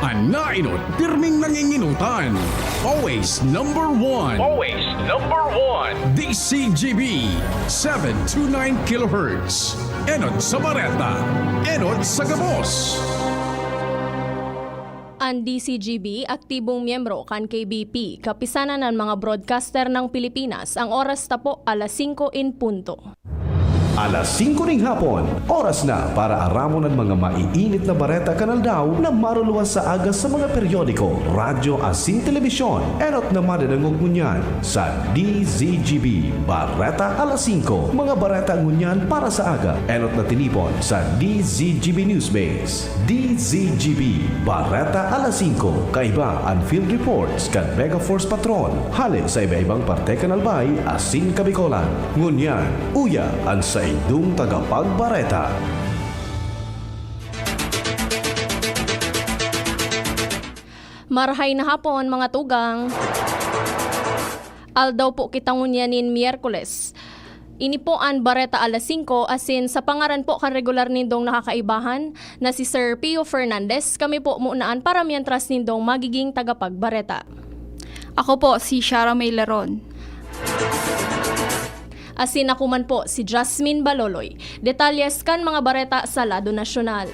Anainot, pirming nanginginutan. Always number one. Always number one. DCGB 729 kHz. Enot sa Bareta. Enot sa Gabos. Ang DCGB, aktibong miyembro kan KBP, kapisanan ng mga broadcaster ng Pilipinas. Ang oras na po, 5:00 in punto. Alas 5 ng hapon, oras na para aramon ang mga maiinit na bareta kanal daw na maruluwas sa aga sa mga periodiko, radyo asin telebisyon. Enot na madadangog ngunyan sa DZGB Bareta alas 5. Mga bareta ngunyan para sa aga. Enot na tinipon sa DZGB Newsbase. DZGB Bareta alas 5. Kaiba ang field reports kan Mega Force Patrol. Hali sa iba-ibang parte kanalbay asin kabikolan. Ngunyan, uya ang sa idong tagapagbareta. Marahay na hapon mga tugang. Aldaw po kitang ngunyanin Miyerkules. Ini po ang Bareta alas 5 asin sa pangaran po kan regular nindong nakakaibahan na si Sir Pio Fernandez. Kami po munaan para mientras nindong magiging tagapagbareta. Ako po si Shara May Leron. Asin ako man po si Jasmine Baloloy. Detalyes kan mga bareta sa lado nasyonal.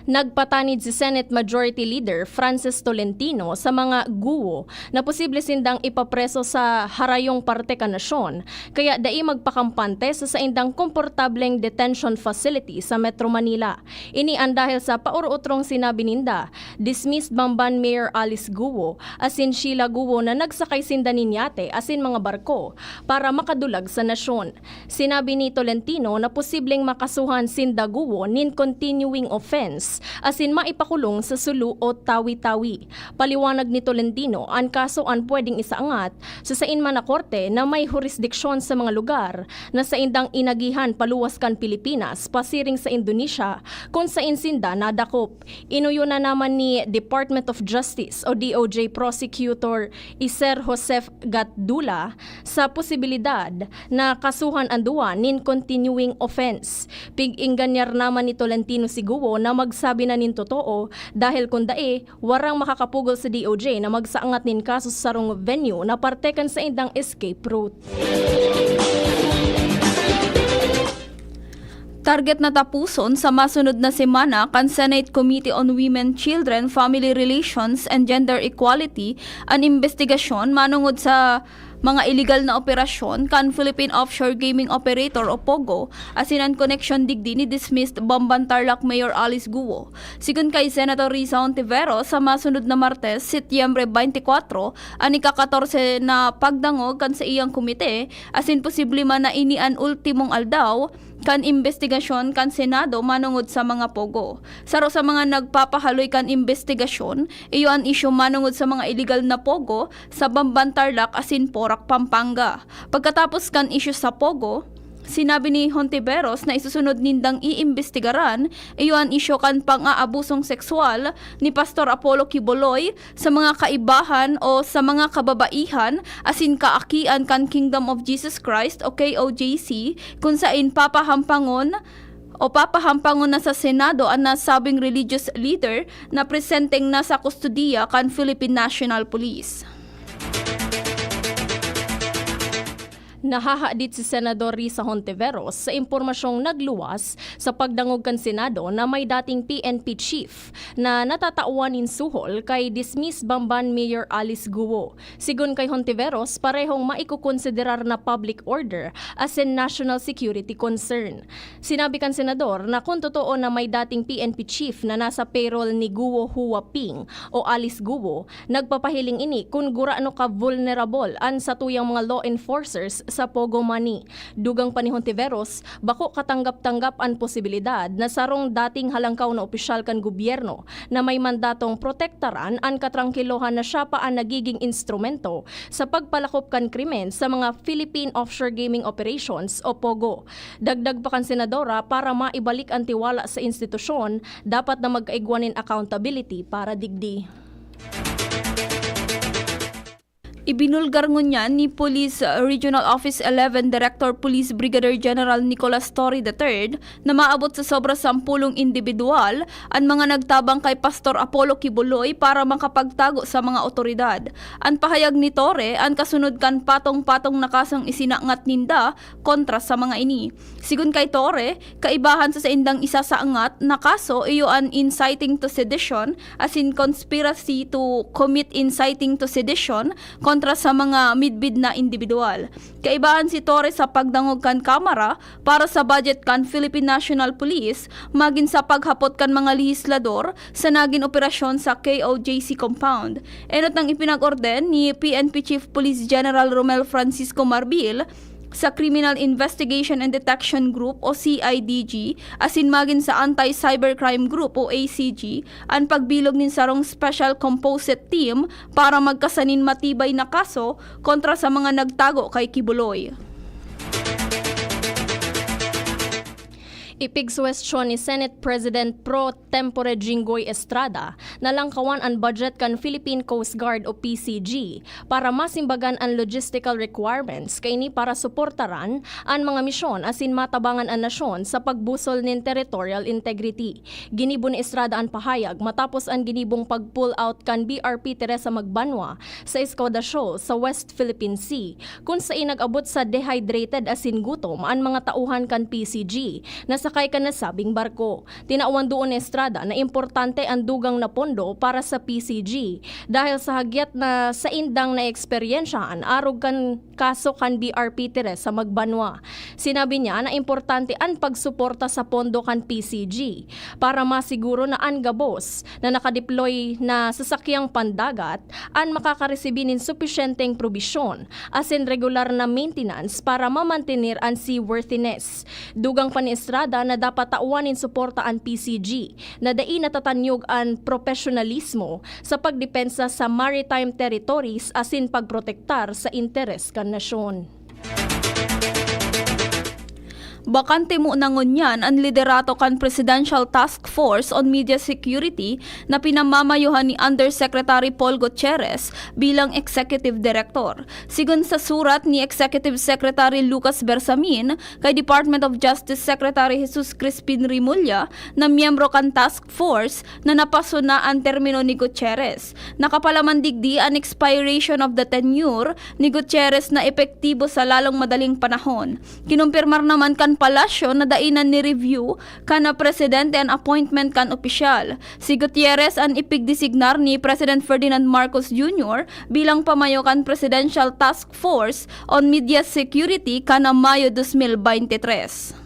Nagpatanid si Senate Majority Leader Francis Tolentino sa mga guwo na posible sindang ipapreso sa harayong parte kanasyon, kaya dai magpakampante sa saindang komportableng detention facility sa Metro Manila. Ini ang dahil sa pauruutrong sinabi ninda, dismissed Bamban Mayor Alice Guo asin Sheila Guo na nagsakay sinda nin yate asin mga barko para makadulag sa nasyon. Sinabi ni Tolentino na posibleng makasuhan sinda Guo nin continuing offense asin maipakulong sa sulu o tawi-tawi. Paliwanag ni Tolentino, ang kaso ang pwedeng isaangat sa sainman na korte na may jurisdiksyon sa mga lugar na saindang inagihan paluwas kan Pilipinas pasiring sa Indonesia kung sa insinda nadakop. Inuyo na naman ni Department of Justice o DOJ Prosecutor Iser Joseph Gatdula sa posibilidad na kasuhan ang duwa nin continuing offense. Pig-inganyar naman ni Tolentino si Guo na magsabi na nin totoo dahil kung dae, warang makakapugol sa DOJ na magsaangat nin kaso sa sarong venue na parte kan sa indang escape route. Target na tapuson sa masunod na semana kan Senate Committee on Women, Children, Family Relations and Gender Equality ang investigasyon manungod sa mga illegal na operasyon kan Philippine Offshore Gaming Operator o POGO asin ang connection digdi ni dismissed Bamban Tarlac Mayor Alice Guo. Sigun kay Senator Risa Hontiveros sa masunod na Martes, Setyembre 24, ang ika-14 na pagdangog kan sa iyang komite asin posible man na ini ang ultimong aldaw kan investigasyon kan Senado manungod sa mga POGO. Saro sa mga nagpapahaloy kan investigasyon, iyo ang isyu manungod sa mga illegal na POGO sa Bamban Tarlac asin Porac, Pampanga. Pagkatapos kan isyu sa POGO, sinabi ni Hontiveros na isusunod nindang iimbestigaran iyo ang isyu kan pang-aabusong sexual ni Pastor Apollo Quiboloy sa mga kaibahan o sa mga kababaihan asin kaakian kan Kingdom of Jesus Christ o KOJC kung saan papahampangon na sa Senado ang nasabing religious leader na presenteng na sa kustudiya kan Philippine National Police. Nahahadit si Senador Risa Hontiveros sa impormasyong nagluwas sa pagdangog kan Senado na may dating PNP chief na natatauanin suhol kay dismiss Bamban Mayor Alice Guo. Sigun kay Hontiveros, parehong maikukonsiderar na public order as in national security concern. Sinabi kan Senador na kung totoo na may dating PNP chief na nasa payroll ni Guo Huaping o Alice Guo, nagpapahiling ini kung gurano ka vulnerable an sa tuyang mga law enforcers sa Pogo Money. Dugang pa ni Hontiveros, bako katanggap-tanggap ang posibilidad na sarong dating halangkaw na opisyal kan gobyerno na may mandatong protektaran ang katrangkilohan na siya pa ang nagiging instrumento sa pagpalakop kan krimen sa mga Philippine Offshore Gaming Operations o POGO. Dagdag pa kan senadora, para maibalik ang tiwala sa institusyon, dapat na magkaigwanin accountability para digdi. Ibinulgar ngunyan ni Police Regional Office 11 Director Police Brigadier General Nicolas Torre III na maabot sa sobra 10 individual ang mga nagtabang kay Pastor Apollo Kibuloy para makapagtago sa mga otoridad. Ang pahayag ni Torre, ang kasunod kan patong-patong na kasong isinangat ninda kontra sa mga ini. Sigun kay Torre, kaibahan sa indang isa sa angat na kaso iyo an inciting to sedition as in conspiracy to commit inciting to sedition kontra sa mga midbid na individual. Kaibahan si Torres sa pagdangog kan kamera para sa budget kan Philippine National Police magin sa paghapot kan mga lehislador sa naging operasyon sa KOJC compound. Enot nang ipinag-orden ni PNP Chief Police General Romel Francisco Marbil sa Criminal Investigation and Detection Group o CIDG asin magin sa Anti-Cybercrime Group o ACG ang pagbilog nin sarong Special Composite Team para magkasanin matibay na kaso kontra sa mga nagtago kay Kibuloy. Ipigsuwestiyon ni Senate President Pro Tempore Jinggoy Estrada na langkawan ang budget kan Philippine Coast Guard o PCG para masimbagan ang logistical requirements kaini para suportaran ang mga misyon asin matabangan ang nasyon sa pagbusol nin territorial integrity. Ginibo ni Estrada ang pahayag matapos ang ginibong pag-pull out kan BRP Teresa Magbanwa sa Escoda Shoal sa West Philippine Sea kung saan nag-abot sa dehydrated asin gutom ang mga tauhan kan PCG na sakay ka na sabing barko. Tinauan doon ni Estrada na importante ang dugang na pondo para sa PCG dahil sa hagyat na sa indang na eksperyensyahan arog kan kaso kan BRP Teresa Magbanwa. Sinabi niya na importante ang pagsuporta sa pondo kan PCG para masiguro na ang gabos na nakadeploy na sasakyang pandagat ang makakaresibin ng supisyenteng probisyon asin regular na maintenance para mamantenir ang seaworthiness. Dugang pa ni Estrada na dapat tauanin suporta ang PCG na dai natatanyog ang profesionalismo sa pagdepensa sa maritime territories asin pagprotektar sa interes kan nasyon. Bakante mo na ngunyan ang liderato kan Presidential Task Force on Media Security na pinamamayuhan ni Undersecretary Paul Gutierrez bilang Executive Director. Sigun sa surat ni Executive Secretary Lucas Bersamin kay Department of Justice Secretary Jesus Crispin Rimulya na miyembro kan Task Force na napasuna ang termino ni Gutierrez. Nakapalamandigdi ang expiration of the tenure ni Gutierrez na epektibo sa lalong madaling panahon. Kinumpirmar naman kan palasyo na dainan ni review kana presidente ang appointment kan opisyal. Si Gutierrez ang ipigdesignar ni President Ferdinand Marcos Jr. bilang pamayo kan Presidential Task Force on Media Security kana Mayo 2023.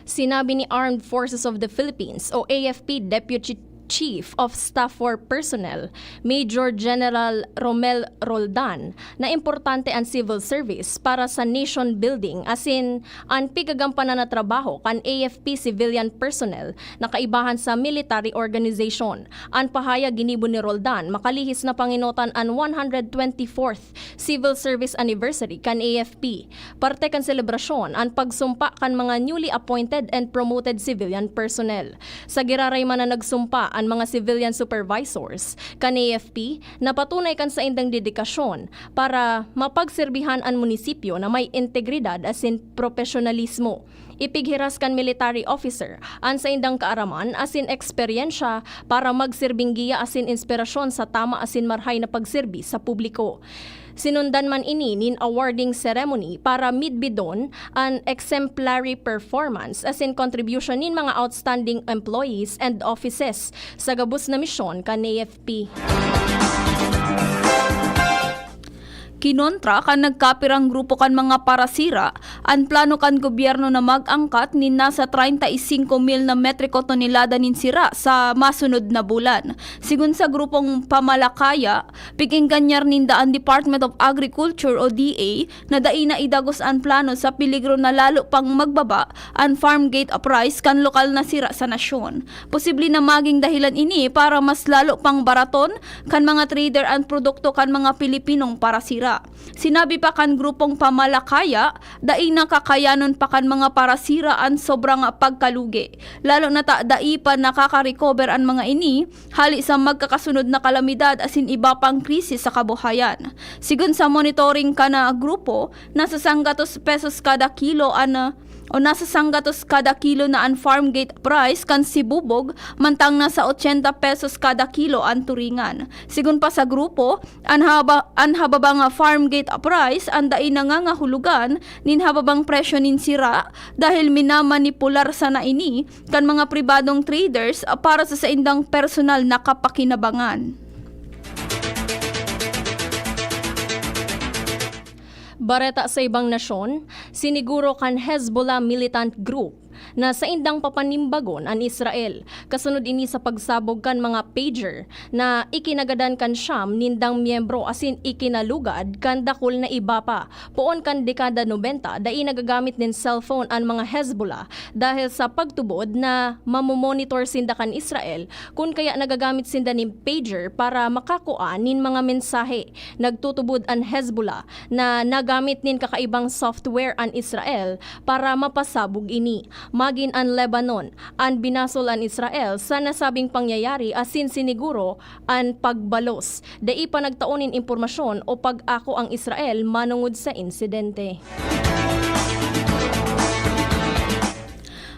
Sinabi ni Armed Forces of the Philippines o AFP Deputy Chief of Staff for Personnel, Major General Romel Roldan, na importante ang civil service para sa nation building asin ang pigagampanan na trabaho kan AFP civilian personnel na kaibahan sa military organization. Ang pahayag ginibo ni Roldan makalihis na panginutan ang 124th Civil Service Anniversary kan AFP. Parte kan selebrasyon ang pagsumpa kan mga newly appointed and promoted civilian personnel. Sa giraray man na nagsumpa ang mga civilian supervisors kan AFP na patunay kan sa indang dedikasyon para mapagserbihan ang munisipyo na may integridad asin profesionalismo. Ipighiras kan military officer ang sa indang kaaraman asin eksperyensya para magsirbing giya asin inspirasyon sa tama asin marhay na pagserbi sa publiko. Sinundan man ini nin awarding ceremony para midbidon an exemplary performance as in contribution nin mga outstanding employees and offices sa gabos na misyon kan AFP. Kinontra kan nagkapirang grupo kan mga parasira ang plano kan gobyerno na mag-angkat ni nasa 35,000 na metriko tonelada nin sira sa masunod na bulan. Sigun sa grupong Pamalakaya, pikingkanyar ninda ang Department of Agriculture o DA na daina idagos ang plano sa peligro na lalo pang magbaba ang farm gate price kan lokal na sira sa nasyon. Posible na maging dahilan ini para mas lalo pang baraton kan mga trader ang produkto kan mga Pilipinong parasira. nila. Sinabi pa kan grupong pamalakaya, dai nakakayanon pa kan mga parasiraan sobrang pagkalugi. Lalo na dai pa nakaka-recover ang mga ini, hali sa magkakasunod na kalamidad asin iba pang krisis sa kabuhayan. Sigun sa monitoring ka na grupo, nasa 100 pesos kada kilo nasa 100 kada kilo na ang farm gate price kan sibubog, mantang nasa 80 pesos kada kilo ang turingan. Sigun pa sa grupo, ang hababang farm gate price ang dai nangangahulugan nin hababang presyo nin sira dahil minamanipular sa naini kan mga pribadong traders para sa indang personal na kapakinabangan. Bareta sa ibang nasyon, siniguro kan Hezbollah militant group na sa indang papanimbagon ang Israel. Kasunod ini sa pagsabog kan mga pager na ikinagadan kan Sham nindang miyembro asin ikinalugad kan dakol na iba pa. Poon kan dekada 90, dai nagagamit nin cellphone ang mga Hezbollah dahil sa pagtubod na mamomonitor sinda kan Israel kung kaya nagagamit sinda nin pager para makakuha nin mga mensahe. Nagtutubod ang Hezbollah na nagamit nin kakaibang software ang Israel para mapasabog ini. Magin ang Lebanon, ang binasol ang Israel sa nasabing pangyayari asin siniguro ang pagbalos. Dai pa nagtaonin impormasyon o pag-ako ang Israel manungod sa insidente.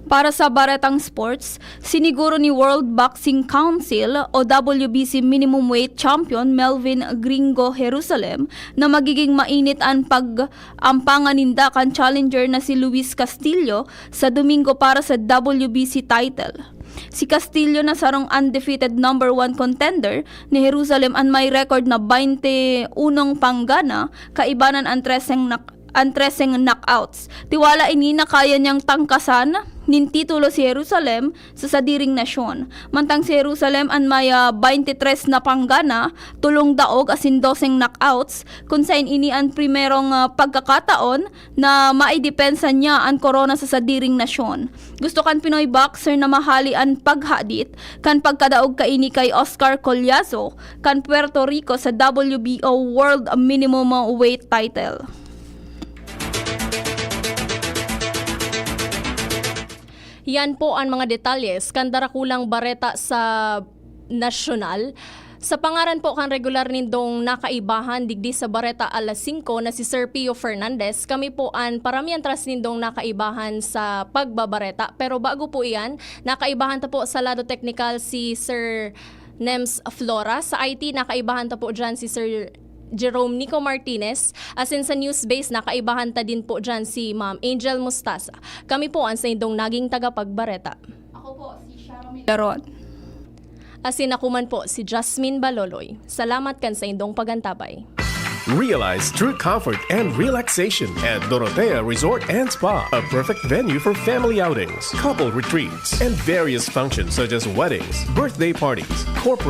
Para sa baretang sports, siniguro ni World Boxing Council o WBC minimum weight champion Melvin Gringo Jerusalem na magiging mainit ang pag-ampanganinda kan challenger na si Luis Castillo sa Domingo para sa WBC title. Si Castillo na sarong undefeated number 1 contender ni Jerusalem ang may record na 21 panggana, kaibanan ang 13 knockouts. Tiwala ini na kaya niyang tangkasan nin titulo si Jerusalem sa sadiring nasyon. Mantang si Jerusalem ang may 23 na panggana, 3 daog asin 12 knockouts, kung saan ini ang primerong pagkakataon na maidepensa niya ang korona sa sadiring nasyon. Gusto kan Pinoy boxer na mahali ang paghadit kan pagkadaog kaini kay Oscar Collazo kan Puerto Rico sa WBO World Minimum Weight title. Yan po ang mga detalles kan darakulang bareta sa nasyonal. Sa pangaran po kan regular nindong nakaibahan digdi sa bareta alas 5 na si Sir Pio Fernandez, kami po ang paramihan tras nindong nakaibahan sa pagbabareta. Pero bago po iyan, nakaibahan ta po sa lado technical si Sir Nems Flora. Sa IT, nakaibahan ta po dyan si Sir Jerome Nico Martinez. Asin sa news base, nakaibahan ta din po dyan si Ma'am Angel Mustasa. Kami po ang sa indong naging tagapagbareta. Ako po si Sharon Daron. Asin ako man po si Jasmine Baloloy. Salamat kan sa indong pagantabay. Realize true comfort and relaxation at Dorotea Resort and Spa, a perfect venue for family outings, couple retreats, and various functions such as weddings, birthday parties, corporate